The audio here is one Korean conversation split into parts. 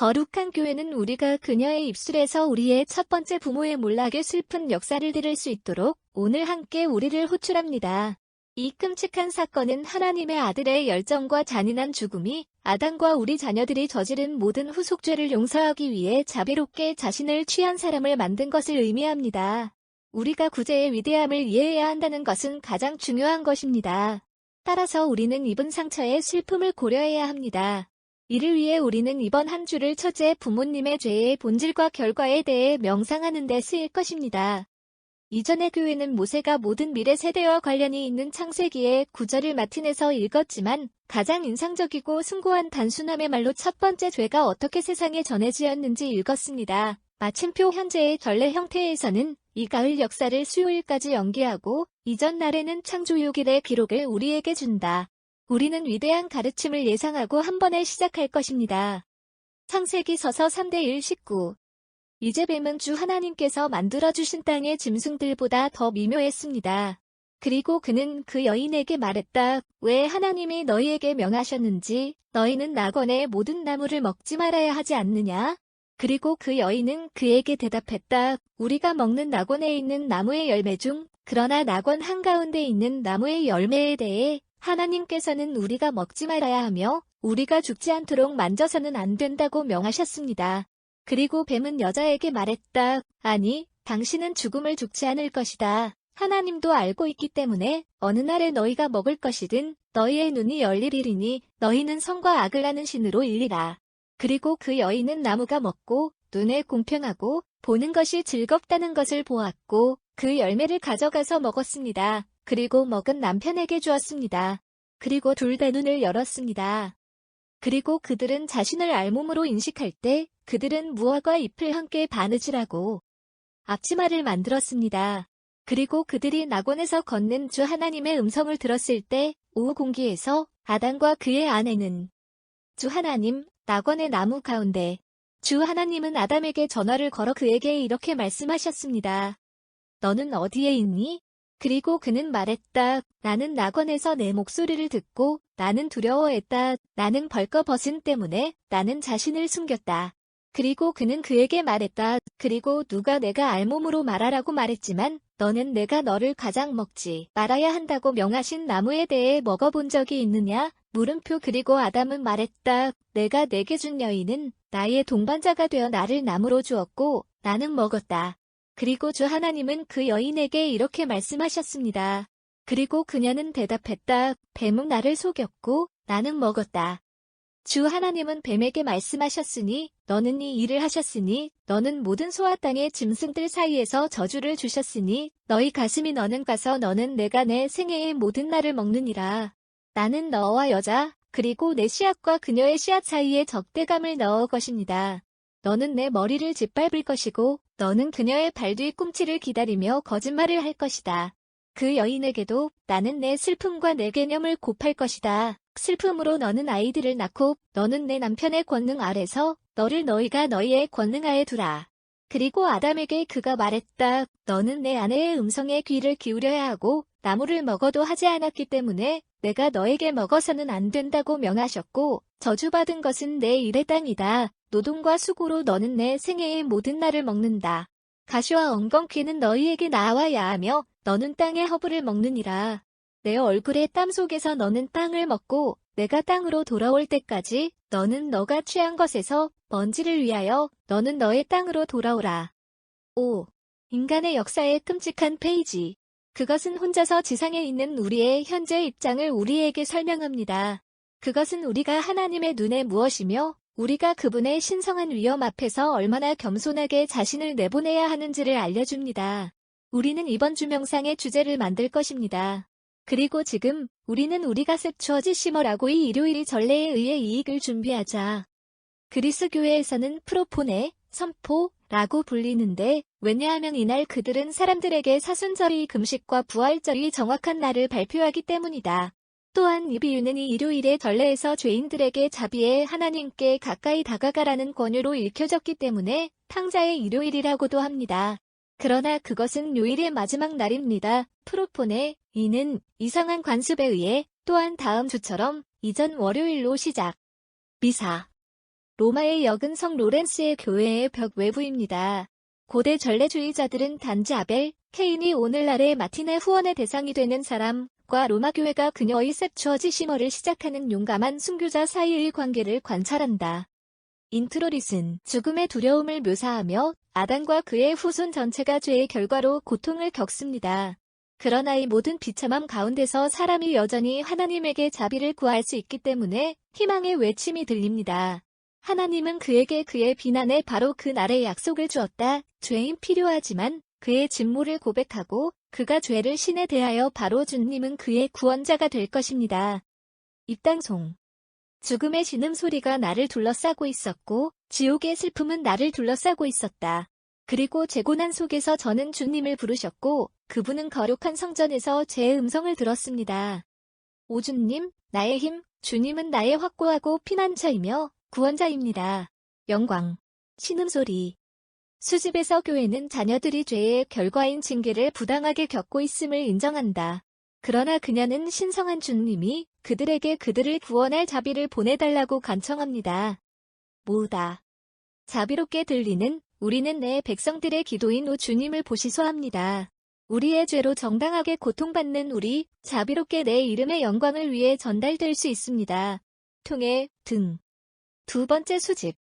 거룩한 교회는 우리가 그녀의 입술에서 우리의 첫 번째 부모의 몰락의 슬픈 역사를 들을 수 있도록 오늘 함께 우리를 호출합니다. 이 끔찍한 사건은 하나님의 아들의 열정과 잔인한 죽음이 아담과 우리 자녀들이 저지른 모든 후속죄를 용서하기 위해 자비롭게 자신을 취한 사람을 만든 것을 의미합니다. 우리가 구제의 위대함을 이해해야 한다는 것은 가장 중요한 것입니다. 따라서 우리는 입은 상처의 슬픔을 고려해야 합니다. 이를 위해 우리는 이번 한 주를 첫째 부모님의 죄의 본질과 결과에 대해 명상하는 데 쓰일 것입니다. 이전의 교회는 모세가 모든 미래 세대와 관련이 있는 창세기의 구절을 마틴에서 읽었지만 가장 인상적이고 숭고한 단순함의 말로 첫 번째 죄가 어떻게 세상에 전해지었는지 읽었습니다. 마침표 현재의 전래 형태에서는 이 가을 역사를 수요일까지 연기하고 이전 날에는 창조 6일의 기록을 우리에게 준다. 우리는 위대한 가르침을 예상하고 한 번에 시작할 것입니다. 창세기서서 3대1 19 이제 뱀은 주 하나님께서 만들어주신 땅의 짐승들보다 더 미묘했습니다. 그리고 그는 그 여인에게 말했다. 왜 하나님이 너희에게 명하셨는지 너희는 낙원의 모든 나무를 먹지 말아야 하지 않느냐? 그리고 그 여인은 그에게 대답했다. 우리가 먹는 낙원에 있는 나무의 열매 중 그러나 낙원 한가운데 있는 나무의 열매에 대해 하나님께서는 우리가 먹지 말아야 하며 우리가 죽지 않도록 만져서는 안 된다고 명하셨습니다. 그리고 뱀은 여자에게 말했다. 아니, 당신은 죽음을 죽지 않을 것이다. 하나님도 알고 있기 때문에 어느 날에 너희가 먹을 것이든 너희의 눈이 열리리니 너희는 선과 악을 아는 신으로 일리라. 그리고 그 여인은 나무가 먹고 눈에 공평하고 보는 것이 즐겁다는 것을 보았고 그 열매를 가져가서 먹었습니다. 그리고 먹은 남편에게 주었습니다. 그리고 둘 다 눈을 열었습니다. 그리고 그들은 자신을 알몸으로 인식할 때 그들은 무화과 잎을 함께 바느질하고 앞치마를 만들었습니다. 그리고 그들이 낙원에서 걷는 주 하나님의 음성을 들었을 때 오후 공기에서 아담과 그의 아내는 주 하나님, 낙원의 나무 가운데 주 하나님은 아담에게 전화를 걸어 그에게 이렇게 말씀하셨습니다. 너는 어디에 있니? 그리고 그는 말했다. 나는 낙원에서 내 목소리를 듣고 나는 두려워했다. 나는 벌거벗은 때문에 나는 자신을 숨겼다. 그리고 그는 그에게 말했다. 그리고 누가 내가 알몸으로 말하라고 말했지만 너는 내가 너를 가장 먹지 말아야 한다고 명하신 나무에 대해 먹어본 적이 있느냐? 물음표. 그리고 아담은 말했다. 내가 내게 준 여인은 나의 동반자가 되어 나를 나무로 주었고 나는 먹었다. 그리고 주 하나님은 그 여인에게 이렇게 말씀하셨습니다. 그리고 그녀는 대답했다. 뱀은 나를 속였고 나는 먹었다. 주 하나님은 뱀에게 말씀하셨으니 너는 이 일을 하셨으니 너는 모든 소와 땅의 짐승들 사이에서 저주를 주셨으니 너희 가슴이 너는 가서 너는 내가 내 생애의 모든 날을 먹느니라. 나는 너와 여자 그리고 내 씨앗과 그녀의 씨앗 사이에 적대감을 넣을 것입니다. 너는 내 머리를 짓밟을 것이고 너는 그녀의 발 뒤 꿈치를 기다리며 거짓말을 할 것이다. 그 여인에게도 나는 내 슬픔과 내 개념을 곱할 것이다. 슬픔으로 너는 아이들을 낳고 너는 내 남편의 권능 아래서 너를 너희가 너희의 권능하에 두라. 그리고 아담에게 그가 말했다. 너는 내 아내의 음성에 귀를 기울여야 하고 나무를 먹어도 하지 않았기 때문에 내가 너에게 먹어서는 안 된다고 명하셨고 저주받은 것은 내 일의 땅이다. 노동과 수고로 너는 내 생애의 모든 날을 먹는다. 가시와 엉겅퀴는 너희에게 나와야 하며 너는 땅의 허브를 먹느니라. 내 얼굴의 땀 속에서 너는 땅을 먹고 내가 땅으로 돌아올 때까지 너는 너가 취한 것에서 먼지를 위하여 너는 너의 땅으로 돌아오라. 5. 인간의 역사의 끔찍한 페이지. 그것은 혼자서 지상에 있는 우리의 현재 입장을 우리에게 설명합니다. 그것은 우리가 하나님의 눈에 무엇이며 우리가 그분의 신성한 위엄 앞에서 얼마나 겸손하게 자신을 내보내야 하는지를 알려줍니다. 우리는 이번 주 명상의 주제를 만들 것입니다. 그리고 지금 우리는 우리가 셉추어지 시머라고 이 일요일이 전례에 의해 이익을 준비하자. 그리스 교회에서는 프로포네, 선포라고 불리는데 왜냐하면 이날 그들은 사람들에게 사순절이 금식과 부활절이 정확한 날을 발표하기 때문이다. 또한 이 비유는 이 일요일의 전례에서 죄인들에게 자비의 하나님께 가까이 다가가라는 권유로 읽혀졌기 때문에 탕자의 일요일이라고도 합니다. 그러나 그것은 요일의 마지막 날입니다. 프로포네, 이는 이상한 관습에 의해 또한 다음 주처럼 이전 월요일로 시작. 미사 로마의 역은 성 로렌스의 교회의 벽 외부입니다. 고대 전례주의자들은 단지 아벨, 케인이 오늘날의 마틴의 후원의 대상이 되는 사람과 로마 교회가 그녀의 셉추어지시머를 시작하는 용감한 순교자 사이의 관계를 관찰한다. 인트로릿은 죽음의 두려움을 묘사하며 아담과 그의 후손 전체가 죄의 결과로 고통을 겪습니다. 그러나 이 모든 비참함 가운데서 사람이 여전히 하나님에게 자비를 구할 수 있기 때문에 희망의 외침이 들립니다. 하나님은 그에게 그의 비난에 바로 그 날의 약속을 주었다. 죄인 필요하지만 그의 진모를 고백하고 그가 죄를 신에 대하여 바로 주님은 그의 구원자가 될 것입니다. 입당송. 죽음의 신음소리가 나를 둘러싸고 있었고 지옥의 슬픔은 나를 둘러싸고 있었다. 그리고 제 고난 속에서 저는 주님을 부르셨고 그분은 거룩한 성전에서 제 음성을 들었습니다. 오 주님, 나의 힘, 주님은 나의 확고하고 피난처이며 구원자입니다. 영광. 신음소리. 수집에서 교회는 자녀들이 죄의 결과인 징계를 부당하게 겪고 있음을 인정한다. 그러나 그녀는 신성한 주님이 그들에게 그들을 구원할 자비를 보내달라고 간청합니다. 모으다. 자비롭게 들리는 우리는 내 백성들의 기도인 오 주님을 보시소합니다. 우리의 죄로 정당하게 고통받는 우리, 자비롭게 내 이름의 영광을 위해 전달될 수 있습니다. 통해, 등. 두 번째 수집.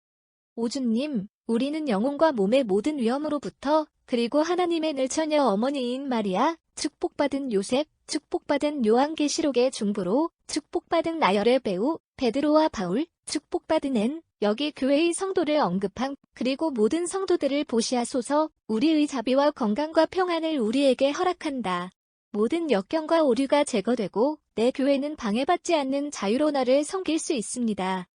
오 주님, 우리는 영혼과 몸의 모든 위험으로부터 그리고 하나님의 늘처녀 어머니인 마리아, 축복받은 요셉, 축복받은 요한계시록의 중보로 축복받은 나열의 배우 베드로와 바울, 축복받은 앤, 여기 교회의 성도를 언급함, 그리고 모든 성도들을 보시하소서. 우리의 자비와 건강과 평안을 우리에게 허락한다. 모든 역경과 오류가 제거되고 내 교회는 방해받지 않는 자유로 너를 섬길 수 있습니다.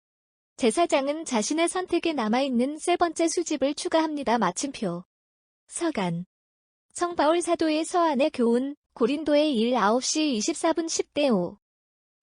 제사장은 자신의 선택에 남아있는 세 번째 수집을 추가합니다. 마침표. 서간. 성 바울 사도의 서안의 교훈, 고린도의 1 9시 24분 10대 5.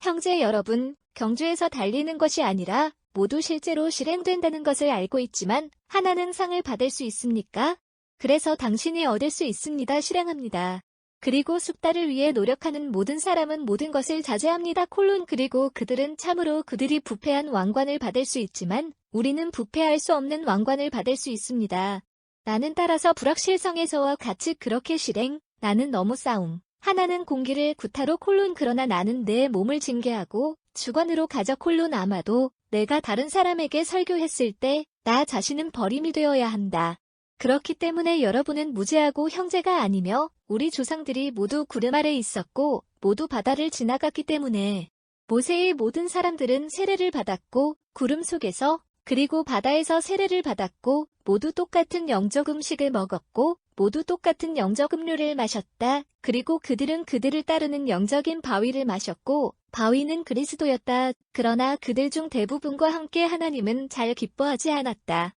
형제 여러분, 경주에서 달리는 것이 아니라 모두 실제로 실행된다는 것을 알고 있지만 하나는 상을 받을 수 있습니까? 그래서 당신이 얻을 수 있습니다. 실행합니다. 그리고 숙달을 위해 노력하는 모든 사람은 모든 것을 자제합니다. 그리고 그들은 참으로 그들이 부패한 왕관을 받을 수 있지만 우리는 부패할 수 없는 왕관을 받을 수 있습니다. 나는 따라서 불확실성에서와 같이 그렇게 실행, 나는 너무 싸움. 하나는 공기를 구타로 그러나 나는 내 몸을 징계하고 주관으로 가져 아마도 내가 다른 사람에게 설교했을 때 나 자신은 버림이 되어야 한다. 그렇기 때문에 여러분은 무죄하고 형제가 아니며 우리 조상들이 모두 구름 아래 있었고 모두 바다를 지나갔기 때문에 모세의 모든 사람들은 세례를 받았고 구름 속에서 그리고 바다에서 세례를 받았고 모두 똑같은 영적 음식을 먹었고 모두 똑같은 영적 음료를 마셨다. 그리고 그들은 그들을 따르는 영적인 바위를 마셨고 바위는 그리스도였다. 그러나 그들 중 대부분과 함께 하나님은 잘 기뻐하지 않았다.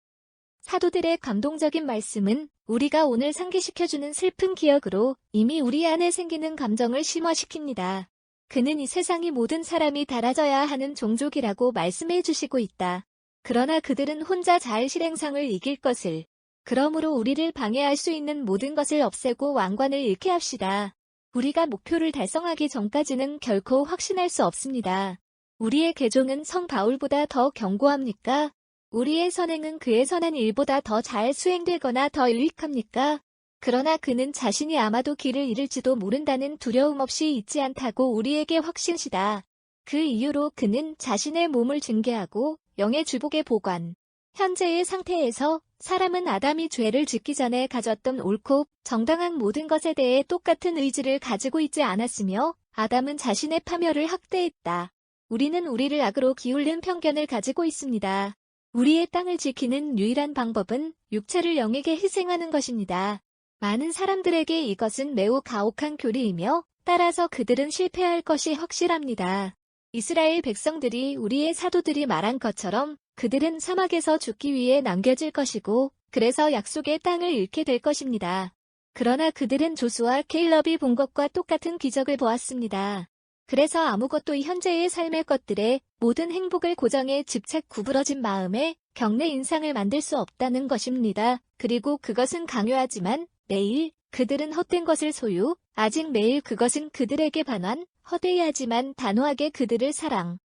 사도들의 감동적인 말씀은 우리가 오늘 상기시켜주는 슬픈 기억으로 이미 우리 안에 생기는 감정을 심화시킵니다. 그는 이 세상이 모든 사람이 달아져야 하는 종족이라고 말씀해 주시고 있다. 그러나 그들은 혼자 잘 실행상을 이길 것을. 그러므로 우리를 방해할 수 있는 모든 것을 없애고 왕관을 잃게 합시다. 우리가 목표를 달성하기 전까지는 결코 확신할 수 없습니다. 우리의 개종은 성 바울보다 더 견고합니까? 우리의 선행은 그의 선한 일보다 더 잘 수행되거나 더 유익합니까? 그러나 그는 자신이 아마도 길을 잃을지도 모른다는 두려움 없이 있지 않다고 우리에게 확신시다. 그 이유로 그는 자신의 몸을 징계하고 영의 주복의 보관. 현재의 상태에서 사람은 아담이 죄를 짓기 전에 가졌던 옳고 정당한 모든 것에 대해 똑같은 의지를 가지고 있지 않았으며 아담은 자신의 파멸을 학대했다. 우리는 우리를 악으로 기울는 편견을 가지고 있습니다. 우리의 땅을 지키는 유일한 방법은 육체를 영에게 희생하는 것입니다. 많은 사람들에게 이것은 매우 가혹한 교리이며 따라서 그들은 실패할 것이 확실합니다. 이스라엘 백성들이 우리의 사도들이 말한 것처럼 그들은 사막에서 죽기 위해 남겨질 것이고 그래서 약속의 땅을 잃게 될 것입니다. 그러나 그들은 조수와 케일럽이 본 것과 똑같은 기적을 보았습니다. 그래서 아무것도 현재의 삶의 것들에 모든 행복을 고정해 집착 구부러진 마음에 경내 인상을 만들 수 없다는 것입니다. 그리고 그것은 강요하지만 매일 그들은 헛된 것을 소유, 아직 매일 그것은 그들에게 반환, 헛되이 하지만 단호하게 그들을 사랑.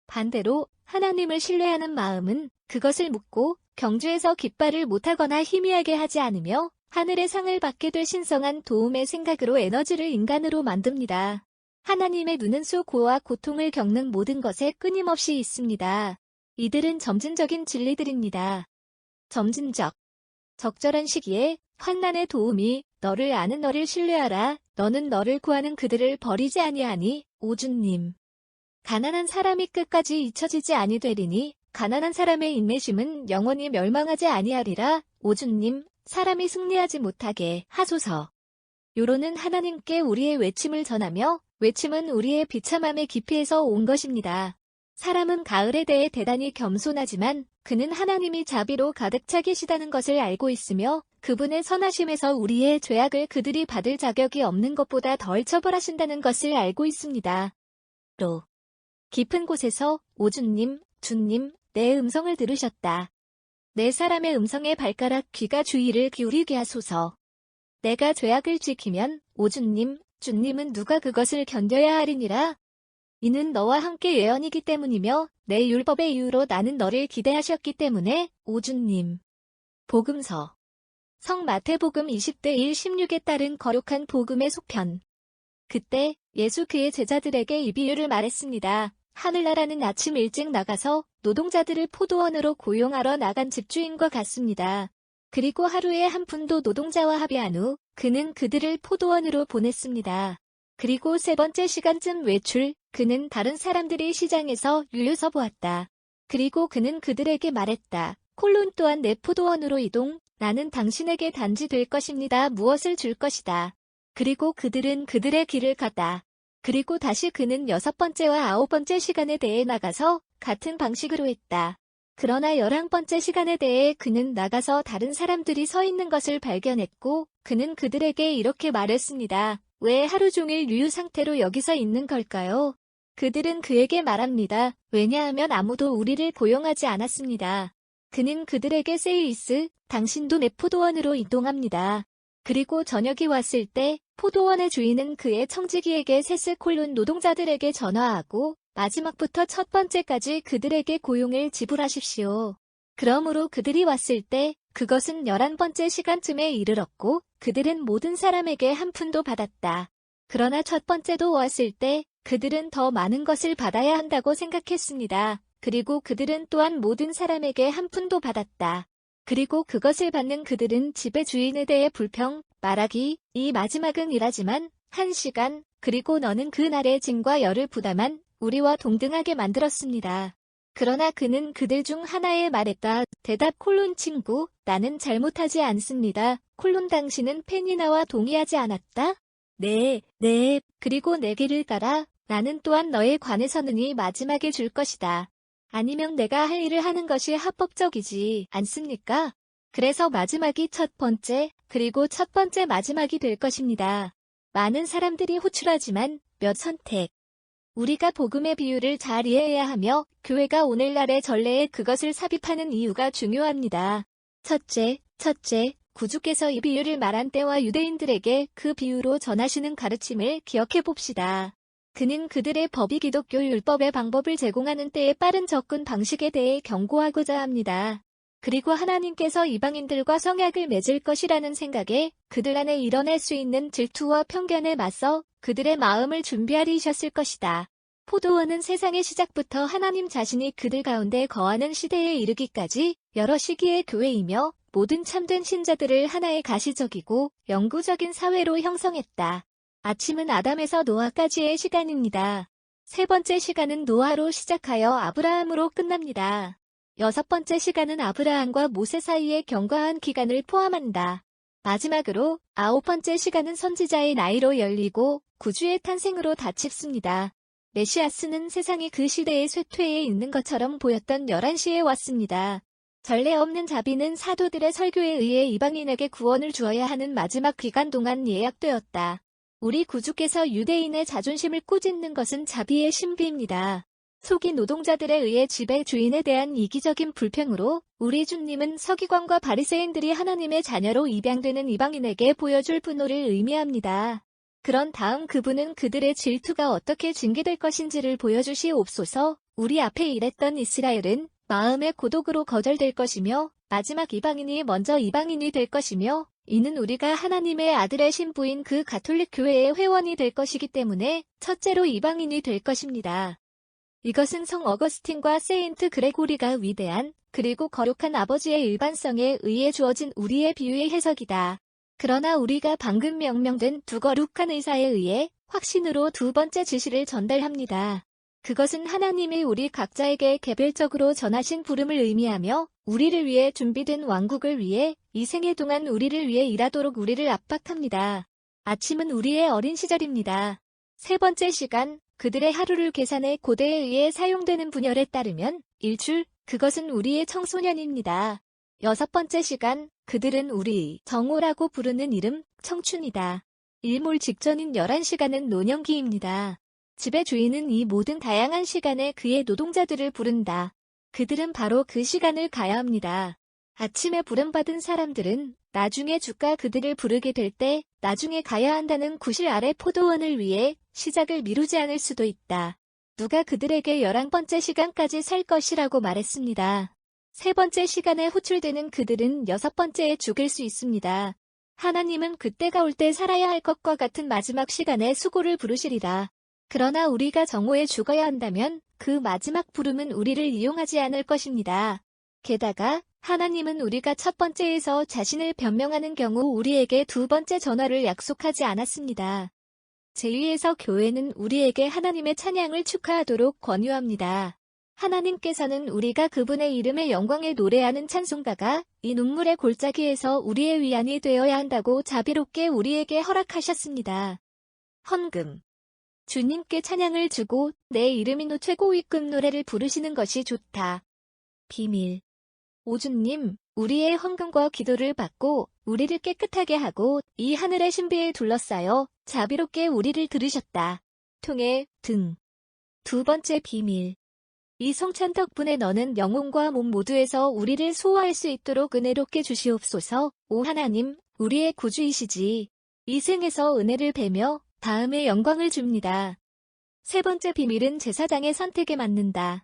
반대로 하나님을 신뢰하는 마음은 그것을 묻고 경주에서 깃발을 못하거나 희미하게 하지 않으며 하늘의 상을 받게 될 신성한 도움의 생각으로 에너지를 인간으로 만듭니다. 하나님의 눈은 수고와 고통을 겪는 모든 것에 끊임없이 있습니다. 이들은 점진적인 진리들입니다. 점진적. 적절한 시기에 환난의 도움이 너를 아는 너를 신뢰하라. 너는 너를 구하는 그들을 버리지 아니하니. 오준님. 가난한 사람이 끝까지 잊혀지지 아니되리니 가난한 사람의 인내심은 영원히 멸망하지 아니하리라. 오준님. 사람이 승리하지 못하게 하소서. 요로는 하나님께 우리의 외침을 전하며 외침은 우리의 비참함의 깊이에서 온 것입니다. 사람은 가을에 대해 대단히 겸손하지만 그는 하나님이 자비로 가득 차 계시다는 것을 알고 있으며 그분의 선하심에서 우리의 죄악을 그들이 받을 자격이 없는 것보다 덜 처벌하신다는 것을 알고 있습니다. 로. 깊은 곳에서 오주님, 주님, 내 음성을 들으셨다. 내 사람의 음성에 발가락 귀가 주의를 기울이게 하소서. 내가 죄악을 지키면 오주님, 주님은 누가 그것을 견뎌야 하리니라. 이는 너와 함께 예언이기 때문이며 내 율법의 이유로 나는 너를 기대하셨기 때문에 오주님. 복음서. 성 마태복음 20대 1-16에 따른 거룩한 복음의 속편. 그때 예수 그의 제자들에게 이 비유를 말했습니다. 하늘나라는 아침 일찍 나가서 노동자들을 포도원으로 고용하러 나간 집주인과 같습니다. 그리고 하루에 한 푼도 노동자와 합의한 후 그는 그들을 포도원으로 보냈습니다. 그리고 세 번째 시간쯤 외출, 그는 다른 사람들이 시장에서 유유서 보았다. 그리고 그는 그들에게 말했다. 콜론 또한 내 포도원으로 이동, 나는 당신에게 단지 될 것입니다. 무엇을 줄 것이다. 그리고 그들은 그들의 길을 갔다. 그리고 다시 그는 여섯 번째와 아홉 번째 시간에 대해 나가서 같은 방식으로 했다. 그러나 11번째 시간에 대해 그는 나가서 다른 사람들이 서 있는 것을 발견했고 그는 그들에게 이렇게 말했습니다. 왜 하루 종일 유유 상태로 여기서 있는 걸까요? 그들은 그에게 말합니다. 왜냐하면 아무도 우리를 고용하지 않았습니다. 그는 그들에게 세이스, 당신도 내 포도원으로 이동합니다. 그리고 저녁이 왔을 때 포도원의 주인은 그의 청지기에게 세스콜론 노동자들에게 전화하고 마지막부터 첫 번째까지 그들에게 고용을 지불하십시오. 그러므로 그들이 왔을 때 그것은 11번째 시간쯤에 이르렀고 그들은 모든 사람에게 한 푼도 받았다. 그러나 첫 번째도 왔을 때 그들은 더 많은 것을 받아야 한다고 생각했습니다. 그리고 그들은 또한 모든 사람에게 한 푼도 받았다. 그리고 그것을 받는 그들은 집의 주인에 대해 불평, 말하기, 이 마지막은 일하지만 1시간, 그리고 너는 그 날의 짐과 열을 부담한 우리와 동등하게 만들었습니다. 그러나 그는 그들 중 하나에 말했다. 대답 콜론 친구, 나는 잘못하지 않습니다. 콜론 당신은 페니나와 동의하지 않았다? 네. 그리고 내 길을 따라 나는 또한 너에 관해서는 이 마지막에 줄 것이다. 아니면 내가 할 일을 하는 것이 합법적이지 않습니까? 그래서 마지막이 첫 번째, 그리고 첫 번째 마지막이 될 것입니다. 많은 사람들이 호출하지만 몇 선택. 우리가 복음의 비유를 잘 이해해야 하며 교회가 오늘날의 전례에 그것을 삽입하는 이유가 중요합니다. 첫째, 구주께서 이 비유를 말한 때와 유대인들에게 그 비유로 전하시는 가르침을 기억해 봅시다. 그는 그들의 법이 기독교 율법의 방법을 제공하는 때의 빠른 접근 방식에 대해 경고하고자 합니다. 그리고 하나님께서 이방인들과 성약을 맺을 것이라는 생각에 그들 안에 일어날 수 있는 질투와 편견에 맞서 그들의 마음을 준비하리셨을 것이다. 포도원은 세상의 시작부터 하나님 자신이 그들 가운데 거하는 시대에 이르기까지 여러 시기의 교회이며 모든 참된 신자들을 하나의 가시적이고 영구적인 사회로 형성했다. 아침은 아담에서 노아까지의 시간입니다. 세 번째 시간은 노아로 시작하여 아브라함으로 끝납니다. 여섯 번째 시간은 아브라함과 모세 사이의 견고한 기간을 포함한다. 마지막으로 아홉 번째 시간은 선지자의 나이로 열리고 구주의 탄생으로 닫힙니다. 메시아스는 세상이 그 시대의 쇠퇴에 있는 것처럼 보였던 11시에 왔습니다. 전례 없는 자비는 사도들의 설교에 의해 이방인에게 구원을 주어야 하는 마지막 기간 동안 예약되었다. 우리 구주께서 유대인의 자존심을 꾸짖는 것은 자비의 신비입니다. 속인 노동자들에 의해 집의 주인에 대한 이기적인 불평으로 우리 주님은 서기관과 바리새인들이 하나님의 자녀로 입양되는 이방인에게 보여줄 분노를 의미합니다. 그런 다음 그분은 그들의 질투가 어떻게 징계될 것인지를 보여주시옵소서. 우리 앞에 일했던 이스라엘은 마음의 고독으로 거절될 것이며 마지막 이방인이 먼저 이방인이 될 것이며 이는 우리가 하나님의 아들의 신부인 그 가톨릭 교회의 회원이 될 것이기 때문에 첫째로 이방인이 될 것입니다. 이것은 성 어거스틴과 세인트 그레고리가 위대한 그리고 거룩한 아버지의 일반성에 의해 주어진 우리의 비유의 해석이다. 그러나 우리가 방금 명명된 두 거룩한 의사에 의해 확신으로 두 번째 지시를 전달합니다. 그것은 하나님이 우리 각자에게 개별적으로 전하신 부름을 의미하며 우리를 위해 준비된 왕국을 위해 이 생애 동안 우리를 위해 일하도록 우리를 압박합니다. 아침은 우리의 어린 시절입니다. 세 번째 시간, 그들의 하루를 계산해 고대에 의해 사용되는 분열에 따르면 일출, 그것은 우리의 청소년입니다. 여섯 번째 시간, 그들은 우리 정오라고 부르는 이름, 청춘이다. 일몰 직전인 11시간은 노년기입니다. 집의 주인은 이 모든 다양한 시간에 그의 노동자들을 부른다. 그들은 바로 그 시간을 가야 합니다. 아침에 부름받은 사람들은 나중에 주가 그들을 부르게 될 때 나중에 가야 한다는 구실 아래 포도원을 위해 시작을 미루지 않을 수도 있다. 누가 그들에게 11번째 시간까지 살 것이라고 말했습니다. 세 번째 시간에 호출되는 그들은 여섯 번째에 죽을 수 있습니다. 하나님은 그때가 올 때 살아야 할 것과 같은 마지막 시간에 수고를 부르시리라. 그러나 우리가 정오에 죽어야 한다면 그 마지막 부름은 우리를 이용하지 않을 것입니다. 게다가 하나님은 우리가 첫 번째에서 자신을 변명하는 경우 우리에게 두 번째 전화를 약속하지 않았습니다. 제2에서 교회는 우리에게 하나님의 찬양을 축하하도록 권유합니다. 하나님께서는 우리가 그분의 이름의 영광에 노래하는 찬송가가 이 눈물의 골짜기에서 우리의 위안이 되어야 한다고 자비롭게 우리에게 허락하셨습니다. 헌금. 주님께 찬양을 주고 내 이름이노 최고위급 노래를 부르시는 것이 좋다. 비밀. 오주님, 우리의 헌금과 기도를 받고 우리를 깨끗하게 하고 이 하늘의 신비에 둘러싸여 자비롭게 우리를 들으셨다. 통해 등. 두 번째 비밀. 이 성찬 덕분에 너는 영혼과 몸 모두에서 우리를 수호할 수 있도록 은혜롭게 주시옵소서. 오 하나님, 우리의 구주이시지. 이 생에서 은혜를 베며 다음에 영광을 줍니다. 세 번째 비밀은 제사장의 선택에 맞는다.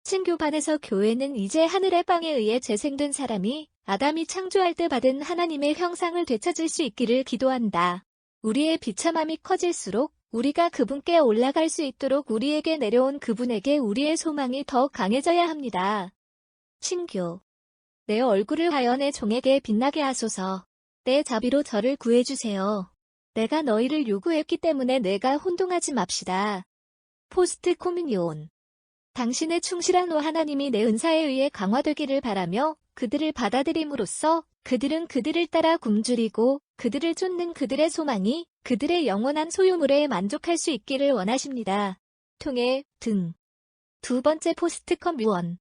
신교반에서 교회는 이제 하늘의 빵에 의해 재생된 사람이 아담이 창조할 때 받은 하나님의 형상을 되찾을 수 있기를 기도한다. 우리의 비참함이 커질수록 우리가 그분께 올라갈 수 있도록 우리에게 내려온 그분에게 우리의 소망이 더 강해져야 합니다. 신교. 내 얼굴을 하여 내 종에게 빛나게 하소서. 내 자비로 저를 구해주세요. 내가 너희를 요구했기 때문에 내가 혼동하지 맙시다. 포스트 코미니온. 당신의 충실한 오 하나님이 내 은사에 의해 강화되기를 바라며 그들을 받아들임으로써 그들은 그들을 따라 굶주리고 그들을 쫓는 그들의 소망이 그들의 영원한 소유물에 만족할 수 있기를 원하십니다. 통해 등. 두 번째 포스트 커뮤원.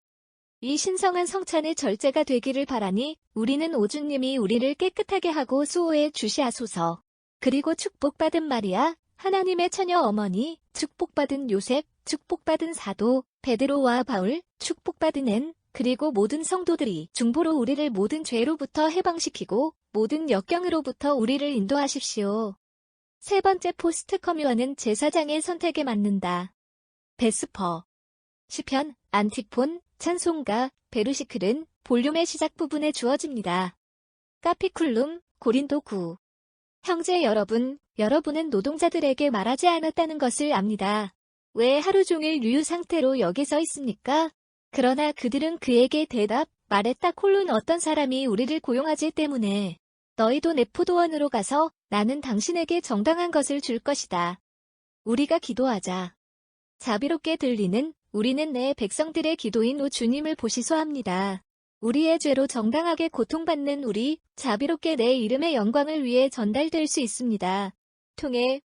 이 신성한 성찬의 절제가 되기를 바라니 우리는 오주님이 우리를 깨끗하게 하고 수호해 주시하소서. 그리고 축복받은 마리아, 하나님의 처녀 어머니, 축복받은 요셉, 축복받은 사도, 베드로와 바울, 축복받은 앤, 그리고 모든 성도들이 중보로 우리를 모든 죄로부터 해방시키고 모든 역경으로부터 우리를 인도하십시오. 세 번째 포스트 커뮤어는 제사장의 선택에 맞는다. 베스퍼. 시편, 안티폰, 찬송가, 베르시클은 볼륨의 시작 부분에 주어집니다. 카피쿨룸, 고린도 9. 형제 여러분, 여러분은 노동자들에게 말하지 않았다는 것을 압니다. 왜 하루 종일 유유 상태로 여기 서 있습니까? 그러나 그들은 그에게 말했다. 콜론 어떤 사람이 우리를 고용하지 때문에 너희도 내 포도원으로 가서 나는 당신에게 정당한 것을 줄 것이다. 우리가 기도하자. 자비롭게 들리는 우리는 내 백성들의 기도인 오 주님을 보시소합니다. 우리의 죄로 정당하게 고통받는 우리, 자비롭게 내 이름의 영광을 위해 전달될 수 있습니다. 통해